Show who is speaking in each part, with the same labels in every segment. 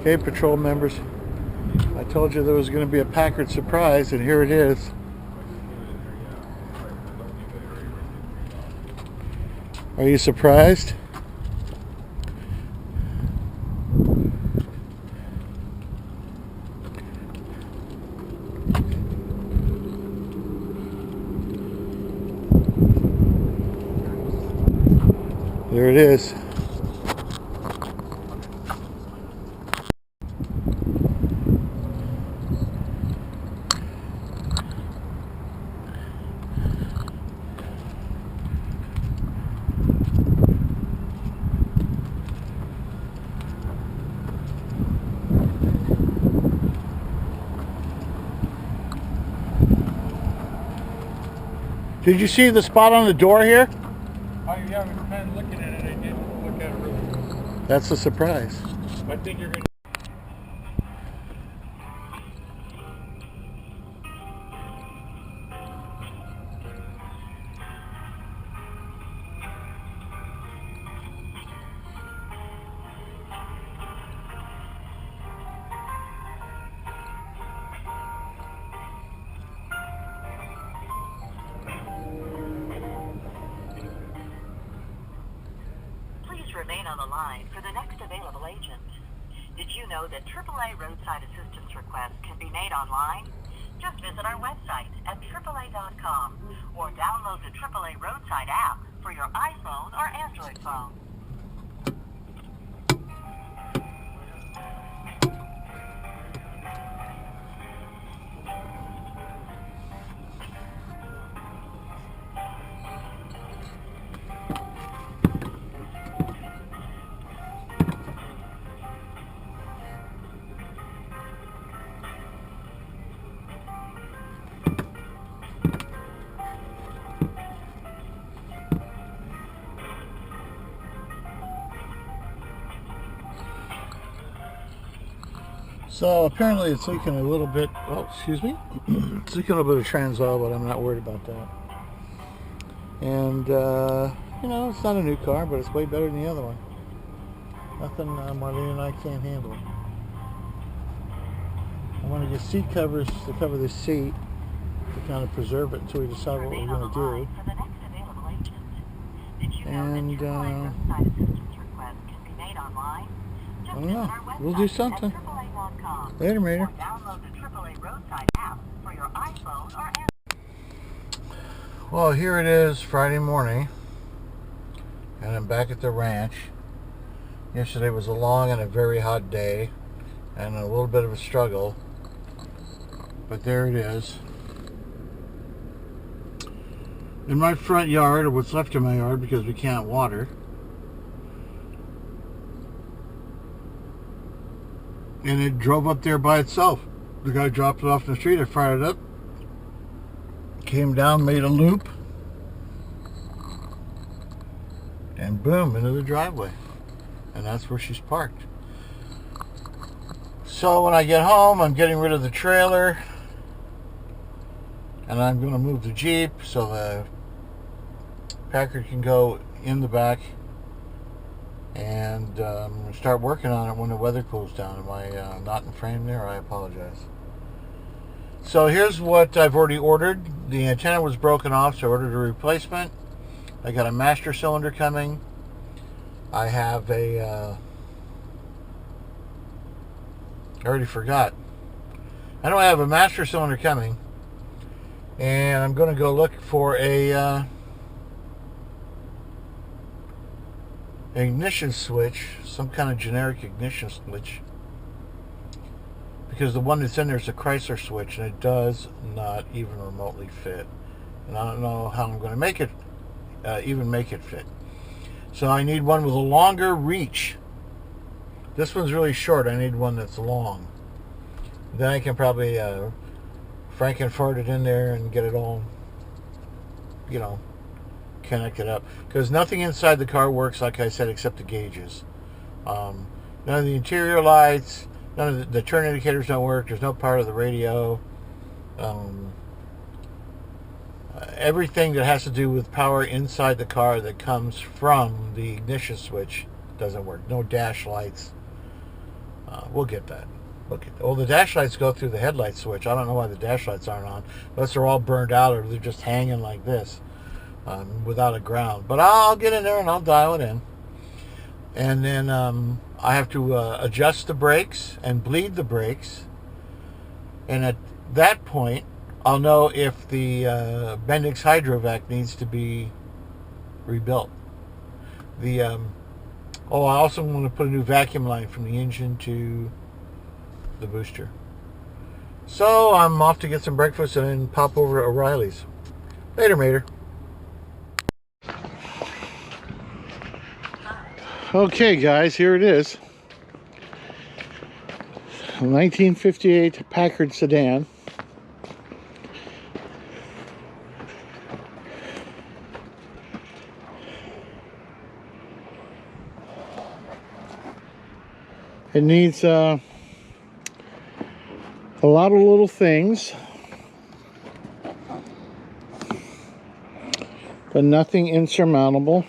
Speaker 1: Okay, patrol members, I told you there was going to be a Packard surprise, and here it is. Are you surprised? There it is. Did you see the spot on the door here?
Speaker 2: Oh yeah, I was kind of looking at it. I didn't look at it really.
Speaker 1: That's a surprise.
Speaker 2: I think you're going to...
Speaker 3: Remain on the line for the next available agent. Did you know that AAA roadside assistance requests can be made online? Just visit our website at AAA.com or download the AAA roadside app for your iPhone or Android phone.
Speaker 1: So apparently it's leaking a little bit, oh, excuse me, it's leaking a little bit of trans oil, but I'm not worried about that. And, you know, it's not a new car, but it's way better than the other one. Nothing Marlene and I can't handle. I want to get seat covers to cover this seat to kind of preserve it until we decide what we're going to do. And, I don't know, we'll do something. Later, Mater.
Speaker 3: Download the AAA roadside app for your iPhone or Android.
Speaker 1: Well, here it is, Friday morning, and I'm back at the ranch. Yesterday was a long and a very hot day, and a little bit of a struggle, but there it is. In my front yard, or what's left of my yard, because we can't water, and it drove up there by itself. The guy dropped it off in the street. I fired it up, came down, made a loop, and boom, into the driveway. And that's where she's parked. So when I get home, I'm getting rid of the trailer, and I'm going to move the Jeep so the Packard can go in the back, and start working on it when the weather cools down. Am I not in frame there? I apologize. So here's what I've already ordered. The antenna was broken off, so I ordered a replacement. I got a master cylinder coming. I have a I already forgot. I know I have a master cylinder coming, and I'm going to go look for a ignition switch, some kind of generic ignition switch, because the one that's in there is a Chrysler switch, and it does not even remotely fit, and I don't know how I'm going to make it even make it fit. So I need one with a longer reach This one's really short. I need one that's long. Then I can probably Frankenfort it in there and get it all, you know, connected up. Because nothing inside the car works, like I said, except the gauges. None of the interior lights, none of the turn indicators don't work. There's no part of the radio. Everything that has to do with power inside the car that comes from the ignition switch doesn't work. No dash lights. We'll get that. Well, the dash lights go through the headlight switch. I don't know why the dash lights aren't on, unless they're all burned out or they're just hanging like this without a ground. But I'll get in there and I'll dial it in. And then I have to adjust the brakes and bleed the brakes. And at that point, I'll know if the Bendix Hydrovac needs to be rebuilt. I also want to put a new vacuum line from the engine to the booster. So I'm off to get some breakfast and then pop over to O'Reilly's. Later, Mater. Okay, guys, here it is. A 1958 Packard sedan. It needs a lot of little things, but nothing insurmountable,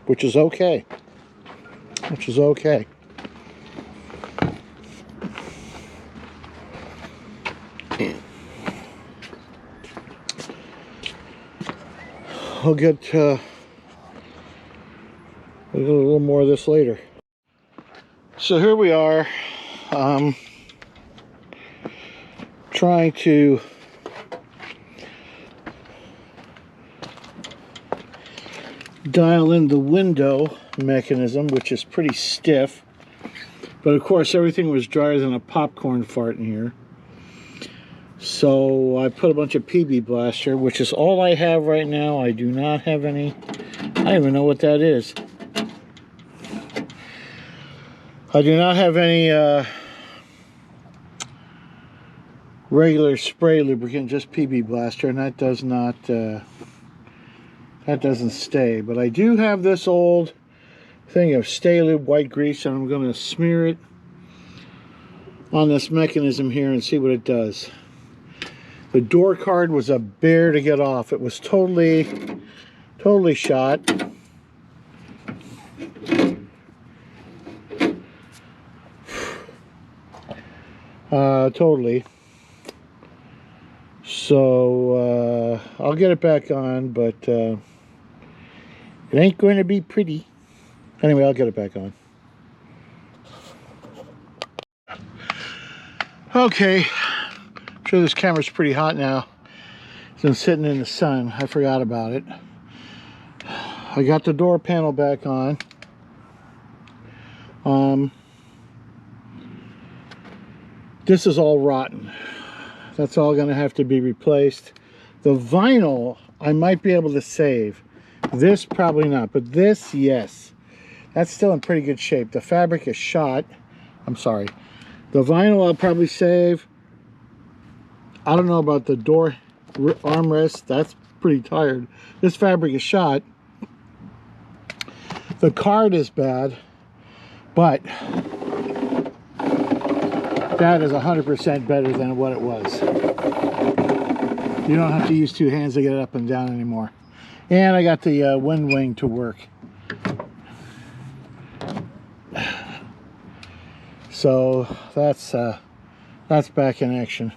Speaker 1: which is okay. I'll get a little more of this later. So here we are, trying to dial in the window mechanism, which is pretty stiff, but of course everything was drier than a popcorn fart in here. So I put a bunch of PB Blaster, which is all I have right now. I do not have any. I don't even know what that is. I do not have any regular spray lubricant, just PB Blaster, and that does not that doesn't stay. But I do have this old thing of Stay Lube white grease, and I'm going to smear it on this mechanism here and see what it does. The door card was a bear to get off. It was totally shot. Totally. So I'll get it back on, but it ain't going to be pretty. Anyway, I'll get it back on. Okay, I'm sure this camera's pretty hot now. It's been sitting in the sun. I forgot about it. I got the door panel back on. This is all rotten. That's all going to have to be replaced. The vinyl I might be able to save. This probably not, but this, yes. That's still in pretty good shape. The fabric is shot. I'm sorry. The vinyl I'll probably save. I don't know about the door armrest. That's pretty tired. This fabric is shot. The card is bad, but that is 100% better than what it was. You don't have to use two hands to get it up and down anymore. And I got the wind wing to work. So that's back in action.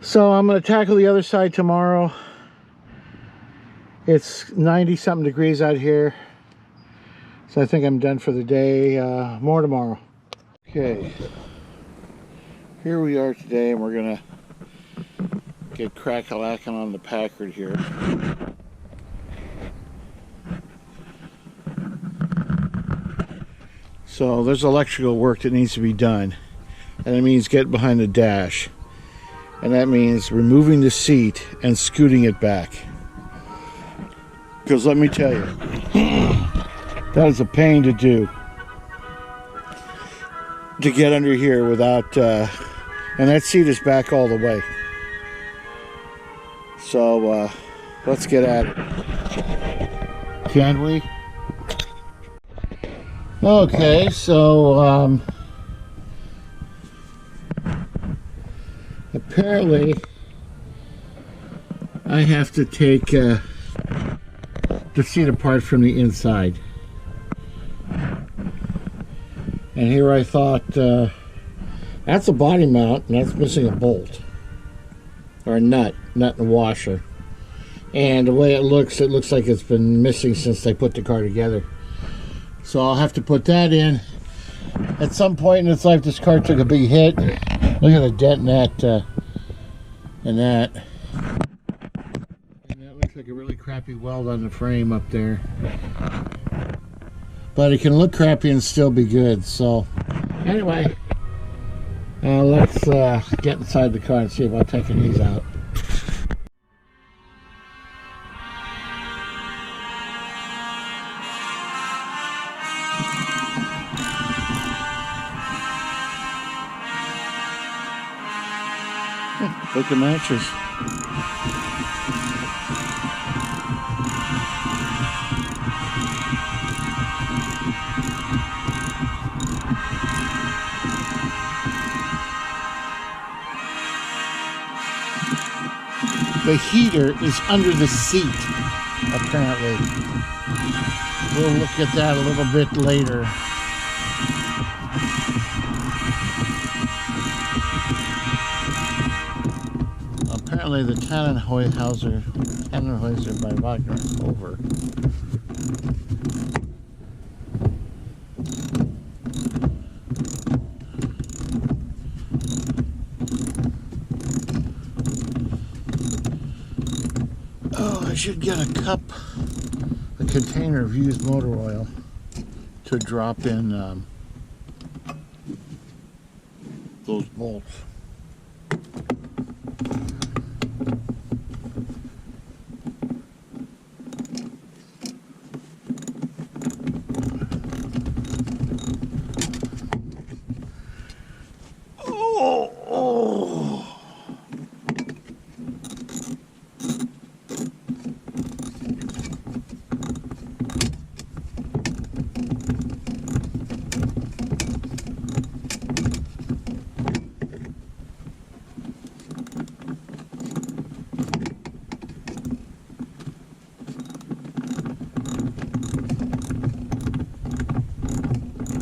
Speaker 1: So I'm going to tackle the other side tomorrow. It's 90 something degrees out here. So I think I'm done for the day. More tomorrow. Okay. Here we are today, and we're going to get crack-a-lacking on the Packard here. So there's electrical work that needs to be done, and that means getting behind the dash, and that means removing the seat and scooting it back, because let me tell you, that is a pain to do. to get under here without, and that seat is back all the way. So let's get at it. Can we? Okay, so apparently I have to take the seat apart from the inside. And here I thought, that's a body mount, and that's missing a bolt. Or a nut and a washer. And the way it looks like it's been missing since they put the car together. So I'll have to put that in. At some point in its life, this car took a big hit. Look at the dent in that, and that. And that looks like a really crappy weld on the frame up there. But it can look crappy and still be good. So anyway, let's get inside the car and see about taking these out. Look at matches. The heater is under the seat, apparently. We'll look at that a little bit later. Apparently the Tannenhäuser by Wagner is over. Oh, I should get a cup, a container of used motor oil to drop in those bolts.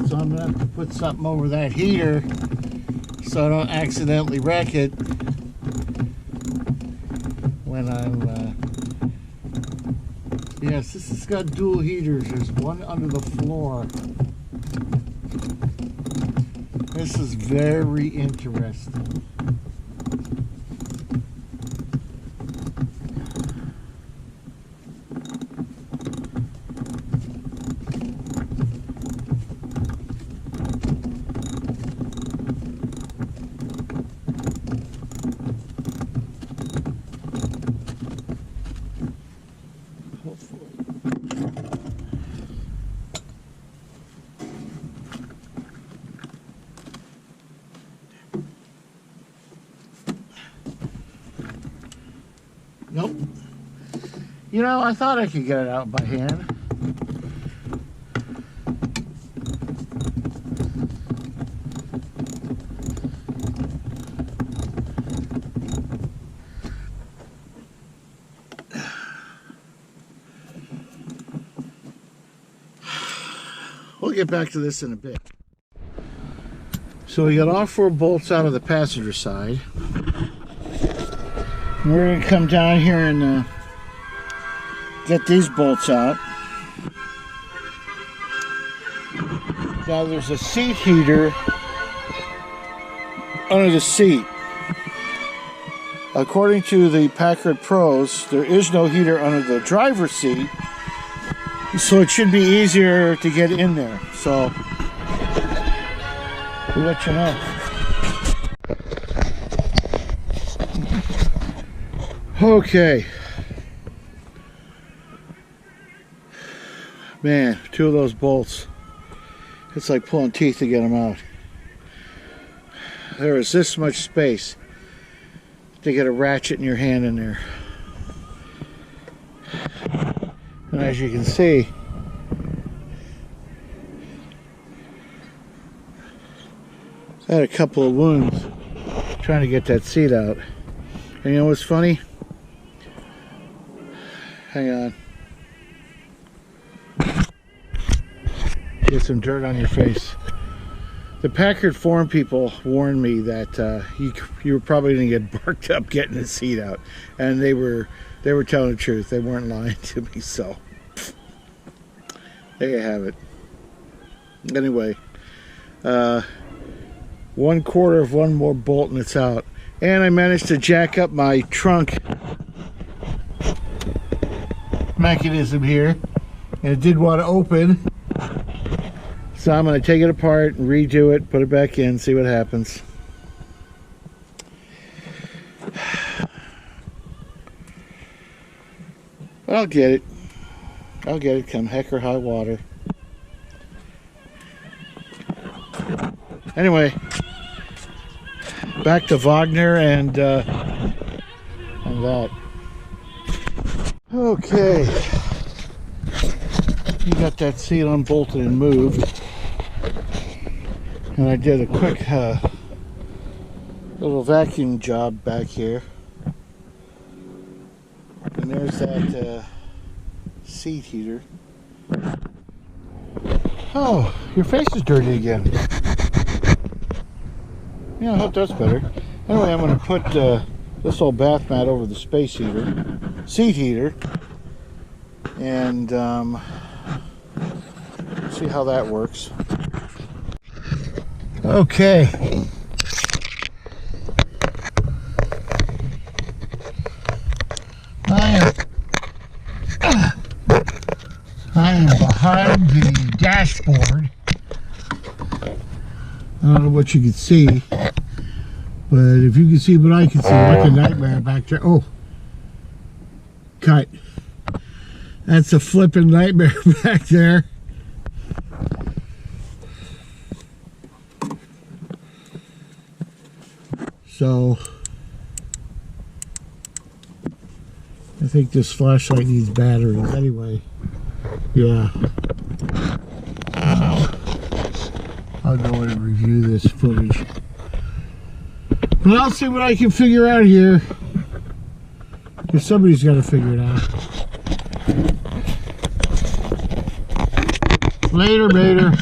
Speaker 1: So I'm gonna have to put something over that heater so I don't accidentally wreck it when I'm yes, this has got dual heaters. There's one under the floor. This is very interesting. Nope. You know, I thought I could get it out by hand. We'll get back to this in a bit. So we got all 4 bolts out of the passenger side. We're going to come down here and get these bolts out. Now there's a seat heater under the seat. According to the Packard Pros, there is no heater under the driver's seat, so it should be easier to get in there. So we'll let you know. Okay. Man, 2 of those bolts. It's like pulling teeth to get them out. there was this much space to get a ratchet in your hand in there. And as you can see, I had a couple of wounds trying to get that seat out. And you know what's funny? Hang on. Get some dirt on your face. The Packard forum people warned me that you were probably going to get barked up getting the seat out, and they were telling the truth. They weren't lying to me. So there you have it. Anyway, 1/4 of one more bolt and it's out, and I managed to jack up my trunk mechanism here, and it did want to open. So I'm going to take it apart and redo it, put it back in, see what happens. But I'll get it. I'll get it come heck or high water. Anyway, back to Wagner and that. Okay. You got that seat unbolted and moved. And I did a quick little vacuum job back here. And there's that seat heater. Oh, your face is dirty again. Yeah, I hope that's better. Anyway, I'm going to put this old bath mat over the seat heater. And see how that works. Okay. I am behind the dashboard. I don't know what you can see, but if you can see what I can see, like a nightmare back there. Oh, cut. That's a flipping nightmare back there. So I think this flashlight needs batteries anyway. Yeah. I'll go in and review this footage. But I'll see what I can figure out here. Because somebody's got to figure it out. Later.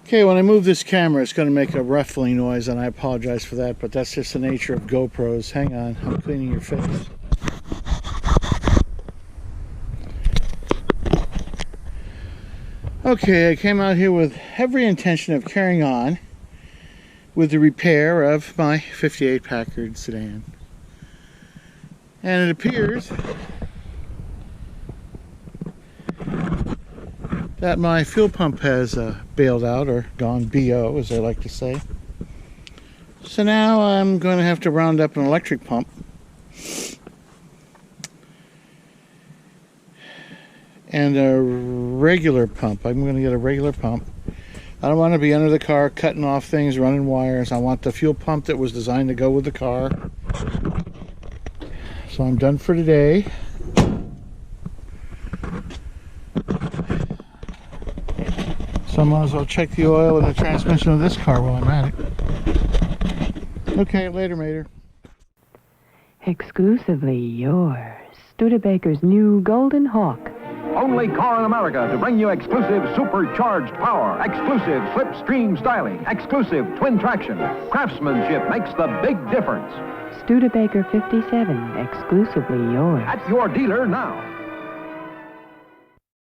Speaker 1: Okay, when I move this camera, it's going to make a ruffling noise, and I apologize for that, but that's just the nature of GoPros. Hang on, I'm cleaning your face. Okay, I came out here with every intention of carrying on with the repair of my 58 Packard sedan. And it appears that my fuel pump has bailed out, or gone BO, as I like to say. So now I'm going to have to round up an electric pump and a regular pump. I'm going to get a regular pump. I don't want to be under the car cutting off things, running wires. I want the fuel pump that was designed to go with the car. So I'm done for today. So I might as well check the oil and the transmission of this car while I'm at it. Okay, later.
Speaker 4: Exclusively yours. Studebaker's new Golden Hawk.
Speaker 5: Only car in America to bring you exclusive supercharged power, exclusive slipstream styling, exclusive twin traction. Craftsmanship makes the big difference.
Speaker 4: Studebaker 57, exclusively yours.
Speaker 5: At your dealer now.